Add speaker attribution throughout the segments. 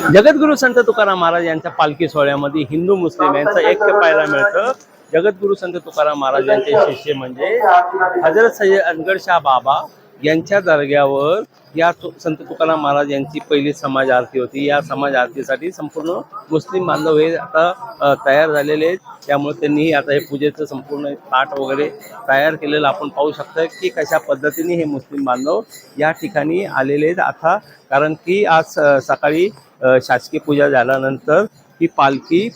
Speaker 1: जगद्गुरू संत तुकाराम महाराज यांच्या पालखी सोहळ्यामध्ये हिंदू मुस्लिम यांचं ऐक्य पाहायला मिळतं। जगद्गुरू संत तुकाराम महाराज यांचे शिष्य म्हणजे हजरत सय्यद अनगडशाह बाबा यांच्या दर्ग्यावर या संत तुकाराम महाराज यांची पहिली समाज आरती होती। या समाज आरतीसाठी संपूर्ण मुस्लिम बांधव हे आता तयार झालेले आहेत। त्यामुळे त्यांनी आता हे पूजेचं संपूर्ण ताट वगैरे तयार केलेलं आपण पाहू शकता की कशा पद्धतीने हे मुस्लिम बांधव या ठिकाणी आलेले आहेत आता। कारण की आज सकाळी शासकीय पूजा झाल्यानंतर ही पालखी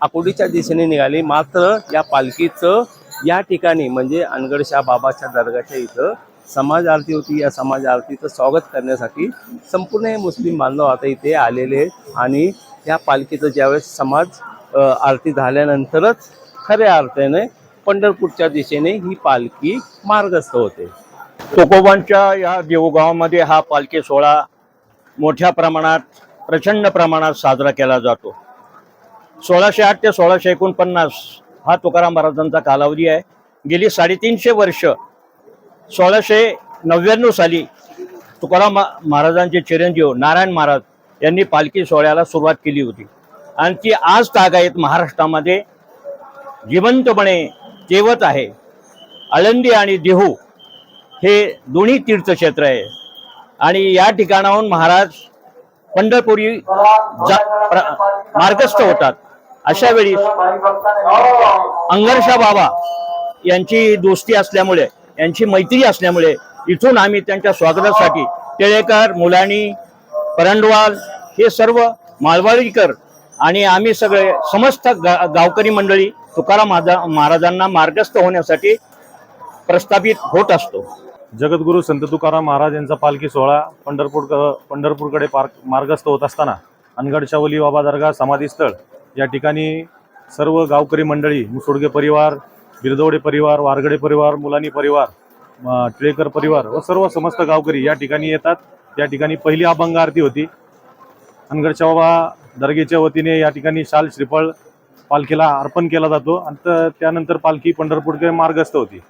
Speaker 1: आकुर्डीच्या दिशेने निघाली। मात्र या पालखीचं या ठिकाणी म्हणजे अनगडशाह बाबाच्या दर्ग्याच्या इथं समाज आरती होती। या समाज आरतीचं स्वागत करण्यासाठी संपूर्ण हे मुस्लिम बांधव आता इथे आलेले आहेत आणि या पालखीचं ज्यावेळेस समाज आरती झाल्यानंतरच खऱ्या अर्थाने पंढरपूरच्या दिशेने ही पालखी मार्गस्थ होते।
Speaker 2: तुकोबांच्या या देऊळगावामध्ये हा पालखी सोहळा मोठ्या प्रमाणात प्रचंड प्रमाणात साजरा केला जातो। 1608 ते 1649 हा तुकाराम महाराजांचा कालावधी आहे। गेली 350 वर्ष 1699 साली तुकाराम महाराजांचे चिरंजीव नारायण महाराज यांनी पालखी सोहळ्याला सुरुवात केली होती आणि ती आज तागायत महाराष्ट्रामध्ये जिवंतपणे तेवत आहे। आळंदी आणि देहू हे दोन्ही तीर्थक्षेत्र आहे आणि या ठिकाणाहून महाराज पंढरपुरी मार्गस्थ होतात। अशा वेळी अंगरशाह बाबा यांची दोस्ती असल्यामुळे यांची मैत्री असल्यामुळे इथून आम्ही त्यांच्या स्वागतासाठी टिळेकर मुलानी परंडवाल हे सर्व माळवाडीकर आणि आम्ही सगळे समस्त गावकरी मंडळी तुकाराम महाराजांना मार्गस्थ होण्यासाठी प्रस्थापित होत असतो।
Speaker 3: जगद्गुरू संत तुकाराम महाराज यांचा पालखी सोहळा पंढरपूरकडे मार्गस्थ होत असताना अनगडशाह बाबा दर्गा समाधीस्थळ या ठिकाणी सर्व गावकरी मंडळी मुसोडगे परिवार, बिरदवडे परिवार, वारगडे परिवार, मुलानी परिवार, टिळेकर परिवार व सर्व समस्त गावकरी या ठिकाणी येतात। या ठिकाणी पहिली अभंग आरती होती। अनगडशाह बाबा दर्गेच्या वतीने या ठिकाणी शाल श्रीफळ पालखीला अर्पण केला जातो आणि त्यानंतर पालखी पंढरपूरकडे मार्गस्थ होती।